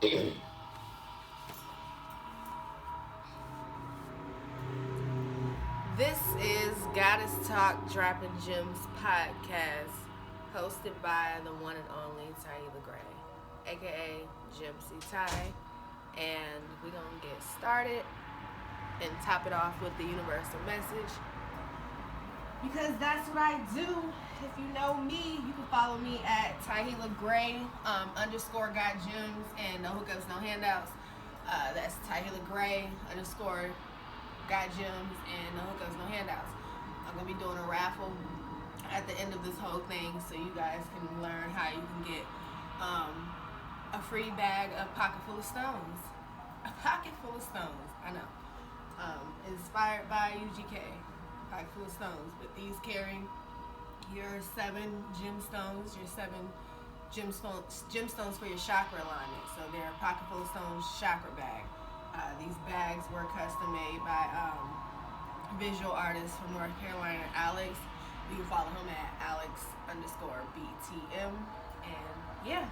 This is Goddess Talk Droppin Gems podcast, hosted by the one and only TYHIELAGRAY, aka Gemstone, and we're gonna get started and top it off with the universal message, because that's what I do. If you know me, you can follow me at TYHIELAGRAY underscore got gems and no hookups, no handouts. That's TYHIELAGRAY underscore got gems and no hookups, no handouts. I'm gonna be doing a raffle at the end of this whole thing, so you guys can learn how you can get a free bag of pocket full of stones. A pocket full of stones, I know. Inspired by UGK, pocket full of stones. But these carry your 7 gemstones, your 7 gemstones for your chakra alignment. So they're a pocket full of stones chakra bag. These bags were custom made by visual artist from North Carolina, Alex. You can follow him at Alex underscore BTM. And yeah,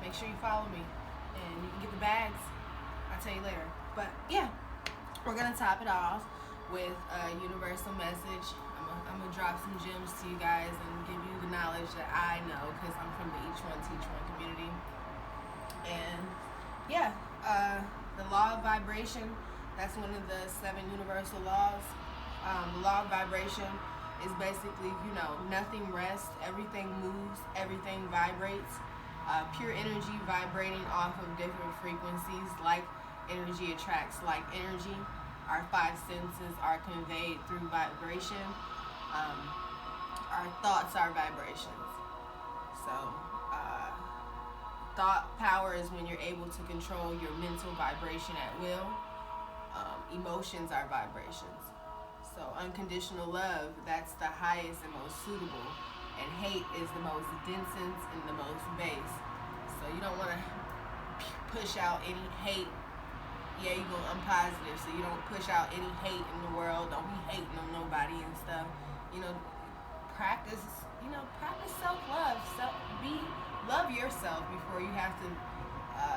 make sure you follow me and you can get the bags. I'll tell you later. But yeah, we're gonna top it off with a universal message. I'm gonna drop some gems to you guys and give you the knowledge that I know, because I'm from the Each One Teach One community. And yeah, the law of vibration, that's one of the 7 universal laws. The law of vibration is basically, nothing rests, everything moves, everything vibrates. Pure energy vibrating off of different frequencies. Like energy attracts like energy. Our 5 senses are conveyed through vibration. Our thoughts are vibrations. So, thought power is when you're able to control your mental vibration at will. Emotions are vibrations. So unconditional love, that's the highest and most suitable. And hate is the most dense and the most base. So you don't want to push out any hate. Yeah, you're going unpositive, so you don't push out any hate in the world. Don't be hating on nobody and stuff. Practice self-love. Love yourself before you have to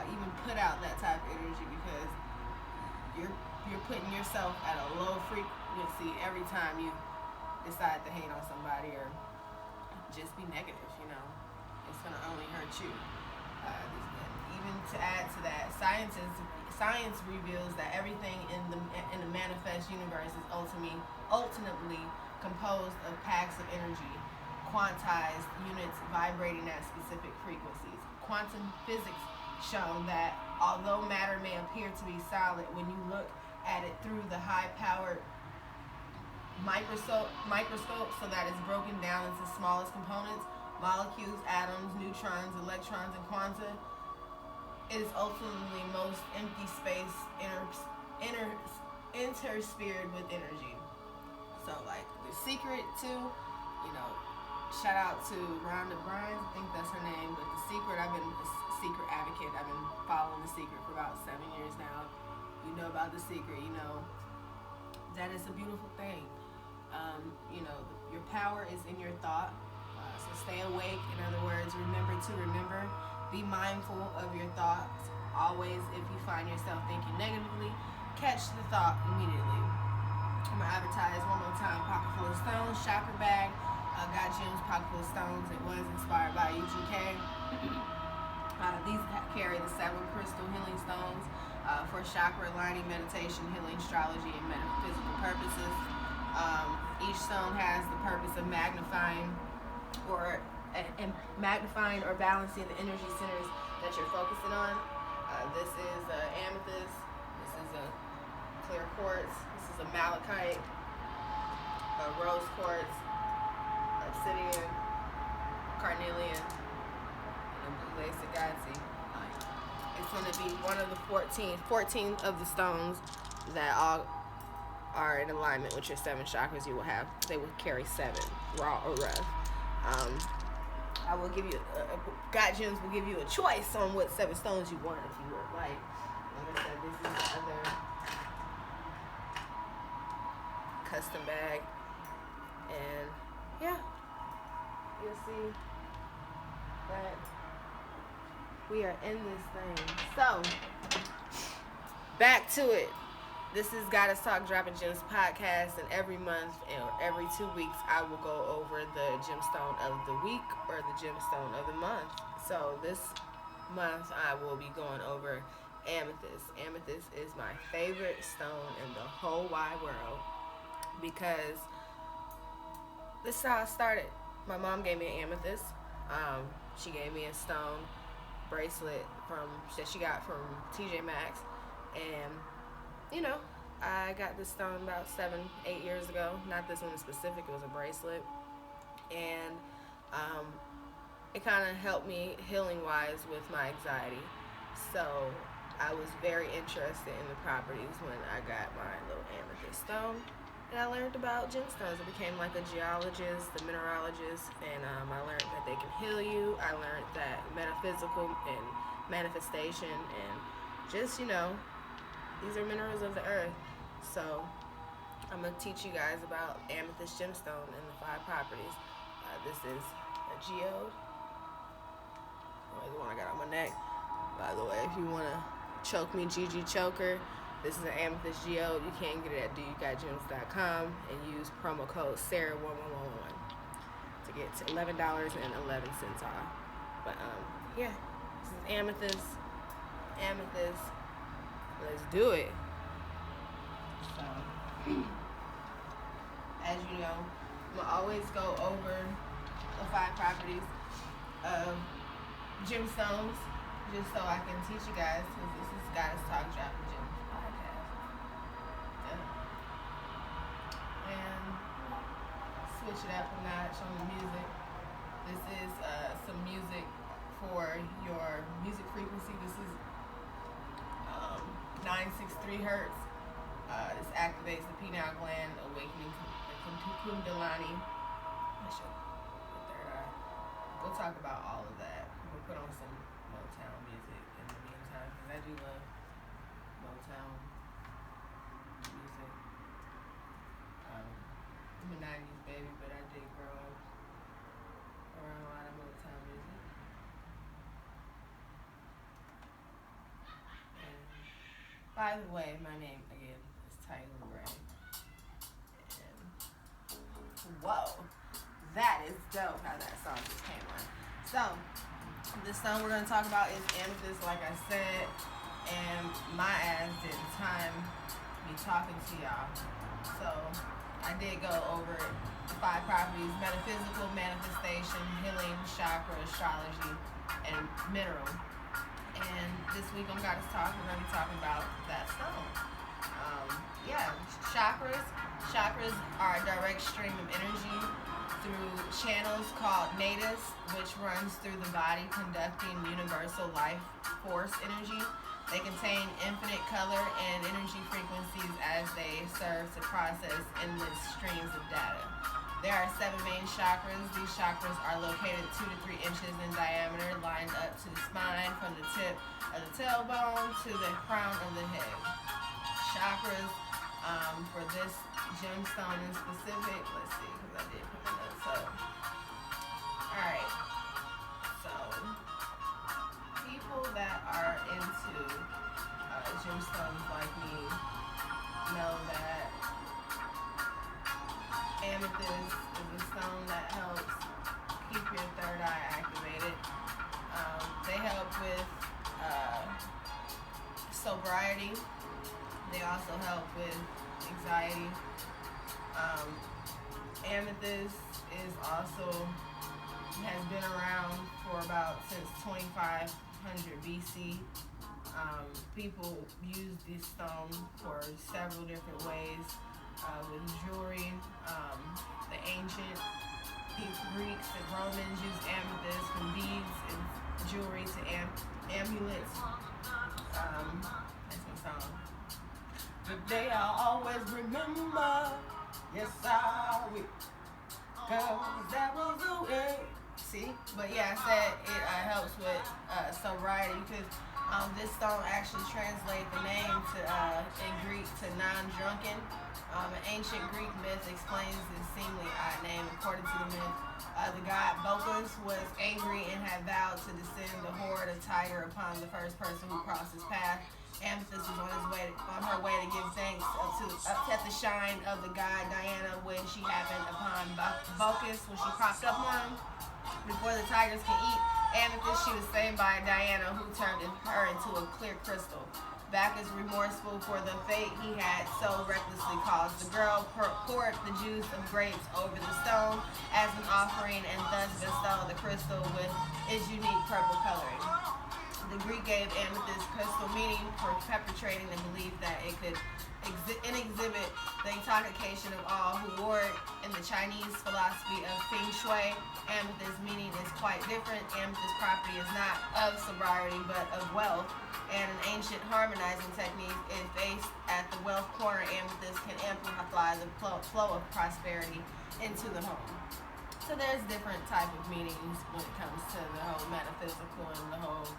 even put out that type of energy, because you're putting yourself at a low frequency every time you decide to hate on somebody or just be negative. It's going to only hurt you. Even to add to that, science reveals that everything in the manifest universe is ultimately composed of packs of energy, quantized units vibrating at specific frequencies. Quantum physics show that although matter may appear to be solid, when you look at it through the high-powered microscope so that it's broken down into smallest components, molecules, atoms, neutrons, electrons, and quanta, it is ultimately most empty space interspersed with energy. So, like, The Secret, too, shout out to Rhonda Bryan, I think that's her name, but The Secret, I've been a Secret advocate. I've been following The Secret for about 7 years now. You know about The Secret, that is a beautiful thing. Your power is in your thought, so stay awake. In other words, remember to remember. Be mindful of your thoughts. Always, if you find yourself thinking negatively, catch the thought immediately. I'm going to advertise one more time. Pocket full of stones, chakra bag. Got gems, pocket full of stones. It was inspired by UGK. These carry the 7 crystal healing stones for chakra aligning, meditation, healing, astrology, and metaphysical purposes. Each stone has the purpose of magnifying or balancing the energy centers that you're focusing on. This is amethyst. This is a clear quartz. This is a malachite, a rose quartz, obsidian, carnelian, and a blue lace agate. It's going to be one of the 14 of the stones that all are in alignment with your 7 chakras you will have. They will carry 7, raw or rough. I will give you, God Gems will give you a choice on what 7 stones you want, if you would like. Like I said, this is the other custom bag. And yeah, you'll see that We are in this thing. So, back to it. This is Goddess Talk Droppin Gems podcast, and every month or every 2 weeks, I will go over the gemstone of the week or the gemstone of the month. So this month, I will be going over amethyst. Amethyst is my favorite stone in the whole wide world because this is how I started. My mom gave me an amethyst. She gave me a stone bracelet that she got from TJ Maxx, and I got this stone about 7-8 years ago. Not this one in specific, it was a bracelet. And it kind of helped me healing-wise with my anxiety. So I was very interested in the properties when I got my little amethyst stone. And I learned about gemstones. I became like a geologist, a mineralogist, and I learned that they can heal you. I learned that metaphysical and manifestation and just, these are minerals of the earth. So I'm going to teach you guys about amethyst gemstone and the 5 properties. This is a geode. The one I got on my neck. By the way, if you want to choke me, GG Choker, this is an amethyst geode. You can get it at doyougotgems.com and use promo code Sarah1111 to get to $11.11 off. But this is amethyst. Amethyst. Let's do it. So, as you know, I'm gonna always go over the 5 properties of gemstones, just so I can teach you guys, because this is Goddess Talk Droppin Gems podcast. And switch it up a notch on the music. This is some music for your music frequency. This is 963 hertz. This activates the pineal gland, awakening the kundalini. Let's show the third eye. We'll talk about all of that. We'll put on some Motown music in the meantime, because I do love Motown music. I'm a 90s baby, but I did grow up around a lot of Motown music. And by the way, my name again is TYHIELAGRAY. And whoa, that is dope how that song just came on. So, the stone we're going to talk about is amethyst, like I said, and my ass didn't time me talking to y'all. So, I did go over the 5 properties: metaphysical, manifestation, healing, chakra, astrology, and mineral. And this week on Goddess Talk, we're going to be talking about that stone. Chakras. Chakras are a direct stream of energy through channels called nadis, which runs through the body, conducting universal life force energy. They contain infinite color and energy frequencies as they serve to process endless streams of data. There are 7 main chakras. These chakras are located 2 to 3 inches in diameter, lined up to the spine from the tip of the tailbone to the crown of the head. Chakras for this gemstone in specific, let's see, because I did put the notes up. Alright, so people that are into gemstones like me know that amethyst is a stone that helps keep your third eye activated. They help with sobriety. They also help with anxiety. Amethyst has been around for about since 2500 BC. People use this stone for several different ways. With jewelry, the ancient Greeks and Romans used amethyst from beads and jewelry to amulets. That's my song. The day I'll always remember, yes I will, 'cause that was the way. See? But yeah, I said it helps with sobriety, because This stone actually translates the name in Greek to non-drunken. An ancient Greek myth explains this seemingly odd name. According to the myth, the god Bacchus was angry and had vowed to descend the horde of tiger upon the first person who crossed his path. Amethyst was on her way to give thanks up at the shrine of the god Diana when she happened upon Bacchus when she cropped up on him. Before the tigers can eat Amethyst, she was saved by Diana, who turned her into a clear crystal. Bacchus, remorseful for the fate he had so recklessly caused, the girl poured the juice of grapes over the stone as an offering and thus bestowed the crystal with its unique purple coloring. The Greek gave amethyst crystal meaning for perpetuating the belief that it could exhibit the intoxication of all who wore it. In the Chinese philosophy of Feng Shui, amethyst meaning is quite different. Amethyst property is not of sobriety but of wealth, and an ancient harmonizing technique is based at the wealth corner. Amethyst can amplify the flow of prosperity into the home. So there's different type of meanings when it comes to the whole metaphysical and the whole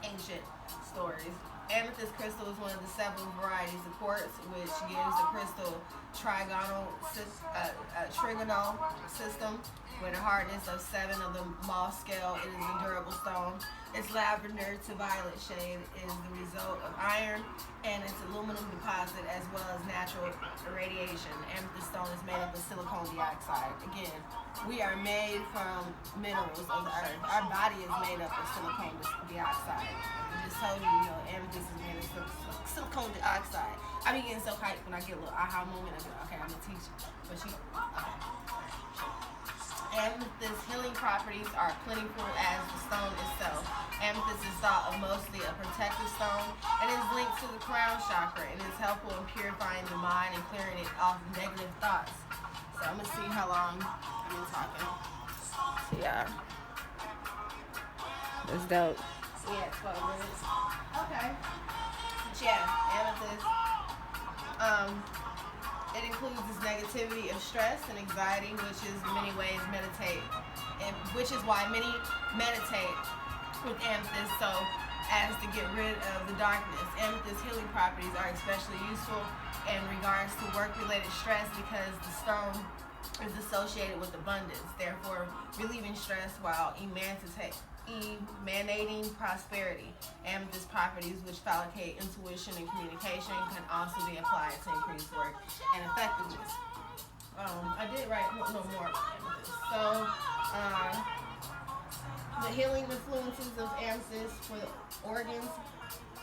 ancient stories. Amethyst crystal is one of the several varieties of quartz, which gives the crystal trigonal system with a hardness of 7 of the Mohs scale. It is a durable stone. Its lavender to violet shade is the result of iron and its aluminum deposit as well as natural irradiation. Amethyst stone is made up of silicon dioxide. Again, we are made from minerals of the earth. Our body is made up of silicon dioxide. I just told you, amethyst is made of silicon dioxide. I be getting so hyped when I get a little aha moment. I be like, okay, I'm gonna teach you. But Amethyst healing properties are plentiful as the stone itself. Amethyst is thought of mostly a protective stone and is linked to the crown chakra and is helpful in purifying the mind and clearing it off negative thoughts. So I'm gonna see how long I've been talking. So yeah, that's dope. Yeah, 12 minutes. Okay. But yeah, amethyst. It includes this negativity of stress and anxiety, which is in many ways meditate, and which is why many meditate with amethyst, so as to get rid of the darkness. Amethyst healing properties are especially useful in regards to work-related stress because the stone is associated with abundance, therefore relieving stress while emanating prosperity. Amethyst properties, which facilitate intuition and communication, can also be applied to increase work and effectiveness. I did write no more about amethyst. So, the healing influences of amethyst for the organs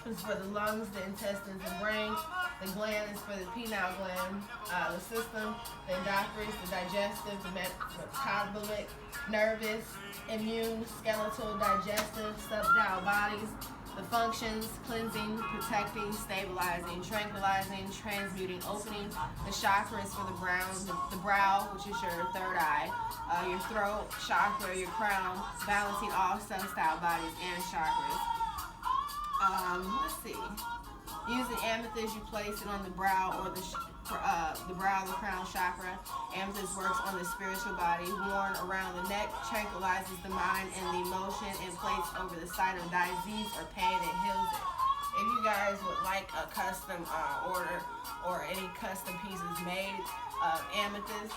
is for the lungs, the intestines, and brain. The gland is for the pineal gland, the system, the endocrines, the digestive, the metabolic, nervous, immune, skeletal, digestive, subdural bodies. The functions: cleansing, protecting, stabilizing, tranquilizing, transmuting, opening. The chakras for the brow, which is your third eye, your throat chakra, your crown, balancing all substyle bodies and chakras. Let's see. Using amethyst, you place it on the brow or the brow of the crown chakra. Amethyst works on the spiritual body. Worn around the neck, tranquilizes the mind and the emotion, and placed over the site of disease or pain, it heals it. If you guys would like a custom order or any custom pieces made of amethyst,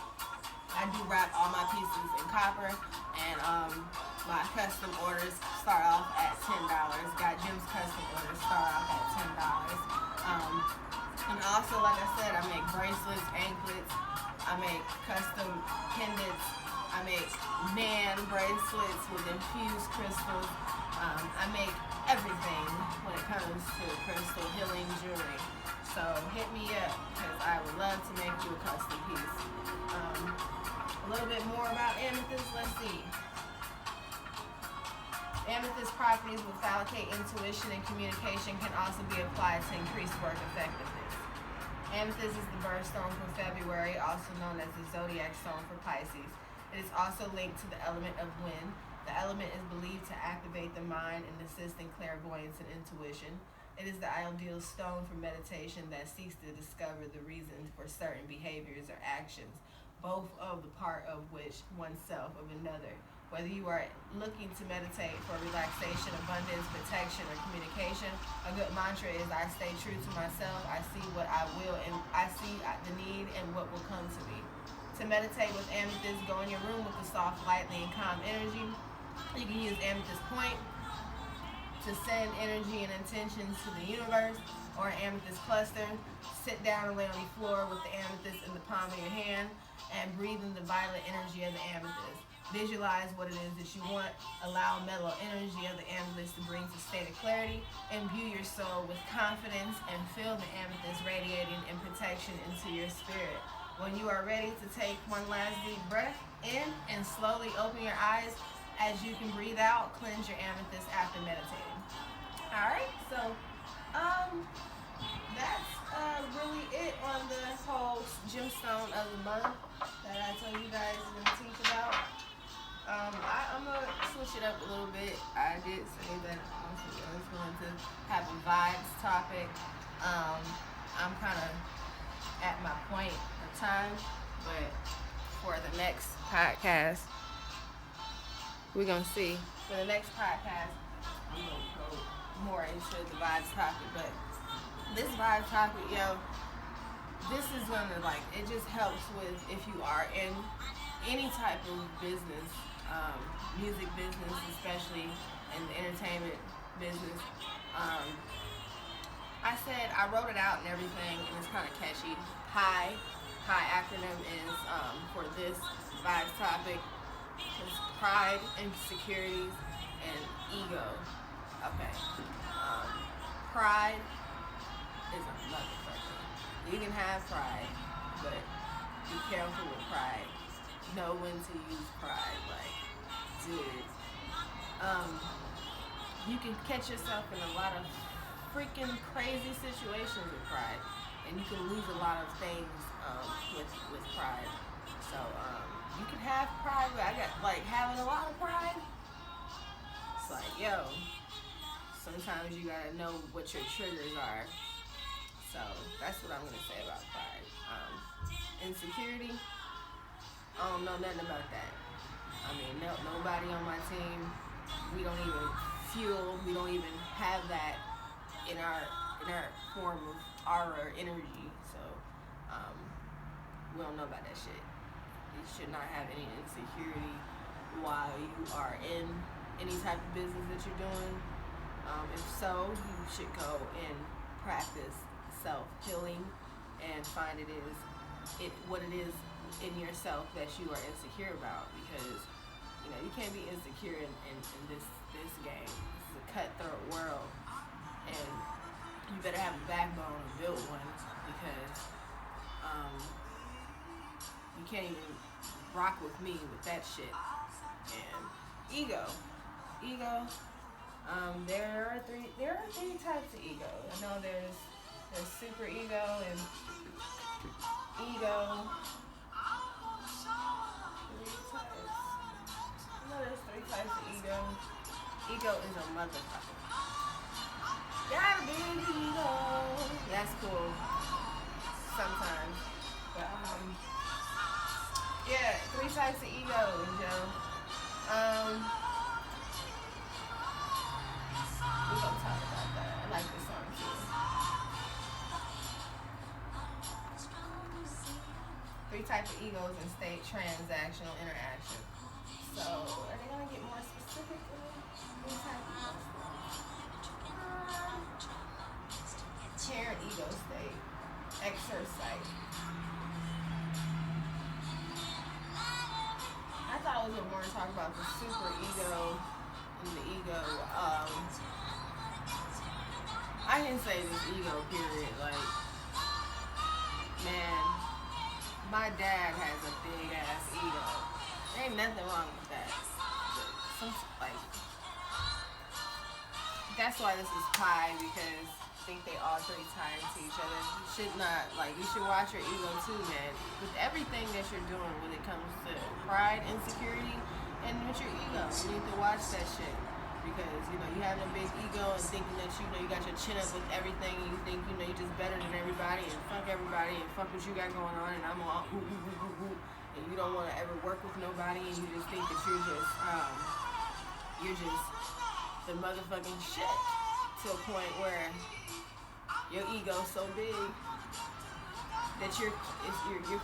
I do wrap all my pieces in copper, and my custom orders start off at $10. Got Jim's custom orders start off at $10. And also, like I said, I make bracelets, anklets, I make custom pendants, I make man bracelets with infused crystals. I make everything when it comes to crystal healing jewelry. So hit me up, because I would love to make you a custom piece. A little bit more about amethyst, let's see. Amethyst properties will facilitate intuition and communication, can also be applied to increase work effectiveness. Amethyst is the birthstone for February, also known as the zodiac stone for Pisces. It is also linked to the element of wind. The element is believed to activate the mind and assist in clairvoyance and intuition. It is the ideal stone for meditation that seeks to discover the reason for certain behaviors or actions, both of the part of which oneself of another. Whether you are looking to meditate for relaxation, abundance, protection, or communication, a good mantra is I stay true to myself, I see what I will, and I see the need and what will come to me. To meditate with Amethyst, go in your room with a soft, lightly, and calm energy. You can use Amethyst Point to send energy and intentions to the universe, or an amethyst cluster. Sit down and lay on the floor with the amethyst in the palm of your hand and breathe in the violet energy of the amethyst. Visualize what it is that you want. Allow mellow energy of the amethyst to bring to a state of clarity. Imbue your soul with confidence and feel the amethyst radiating in protection into your spirit. When you are ready to take one last deep breath in and slowly open your eyes, as you can breathe out, cleanse your amethyst after meditating. Alright, so that's really it on the whole gemstone of the month that I told you guys I'm going to teach about. I'm going to switch it up a little bit. I did say that I was going to have a vibes topic. I'm kind of at my point of time, but for the next podcast, we're going to see. For the next podcast, I'm going to go more into the vibes topic, but this vibes topic, this is going to, it just helps with if you are in any type of business, music business, especially in the entertainment business. I wrote it out and everything, and it's kind of catchy. PI acronym is for this vibes topic. It's pride, insecurities, and ego. Okay. Pride is a motherfucker. You can have pride, but be careful with pride. Know when to use pride. Dude. You can catch yourself in a lot of freaking crazy situations with pride, and you can lose a lot of things with pride. So you can have pride, but I got having a lot of pride. It's sometimes you gotta know what your triggers are. So that's what I'm gonna say about pride. Insecurity, I don't know nothing about that. I mean, nobody on my team, we don't even have that in our form of aura or energy. So we don't know about that shit. You should not have any insecurity while you are in any type of business that you're doing. If so, you should go and practice self-healing and find what it is in yourself that you are insecure about, because you can't be insecure in this game. This is a cutthroat world, and you better have a backbone and build one, because you can't even rock with me with that shit. And ego. There are three types of ego. I know there's super ego and ego. There's three types of ego. Ego is a motherfucker. Got a big ego. That's cool. Sometimes. But, three types of egos, we're gonna talk about that. I like this song too. Three types of egos in state transactional interaction. So, are they gonna get more specific in this type of ego state? Parent ego state. Exercise. I thought we would more talk about the super ego and the ego. I can say this ego period. Man, my dad has a big ass ego. There ain't nothing wrong with that. That's why this is PI, because I think they all three tie into each other. You should not, you should watch your ego too, man. With everything that you're doing when it comes to pride, insecurity, and with your ego, you need to watch that shit. Because, you having a big ego and thinking that, you got your chin up with everything, and you think, you're just better than everybody, and fuck everybody, and fuck what you got going on, and I'm all ooh, ooh, ooh, ooh, ooh. And and you don't want to ever work with nobody, and you just think that you're just the motherfucking shit, to a point where your ego's so big that you're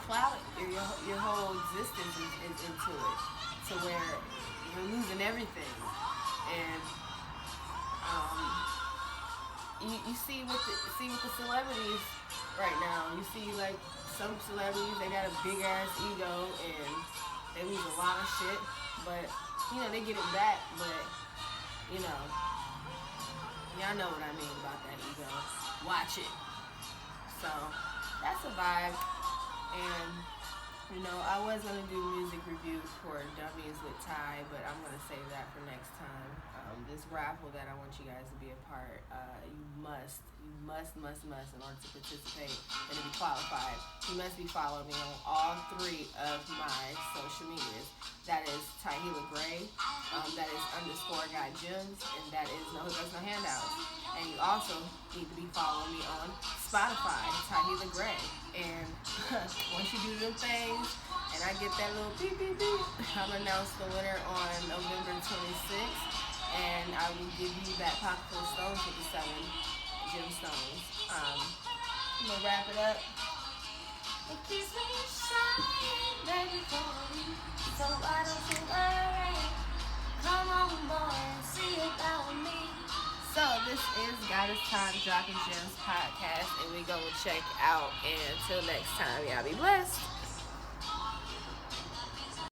clouded. Your whole existence is into it, to where you're losing everything. And you see with the celebrities right now. You see, like, some celebrities, they got a big ass ego and they lose a lot of shit, but they get it back. But y'all know what I mean about that ego. Watch it. So that's a vibe. And I was gonna do music reviews for Dummies with Ty, but I'm gonna save that for next time. This raffle that I want you guys to be a part, you must, in order to participate and to be qualified, you must be following me on all 3 of my social medias. That is TYHIELAGRAY, that is _GotGems, and that is No Hookups, No Handouts. And you also need to be following me on Spotify, TYHIELAGRAY. And once you do them things, and I get that little beep, beep, beep, I'm going to announce the winner on November 26th. And I will give you that pocket full of stones with the 7 gemstones. I'm going to wrap it up. It keeps me shining, baby, for you. So why don't you worry? Come on, boy, and see about me. So this is Goddess Talk Droppin Gems podcast, and we go check out. And until next time, y'all be blessed.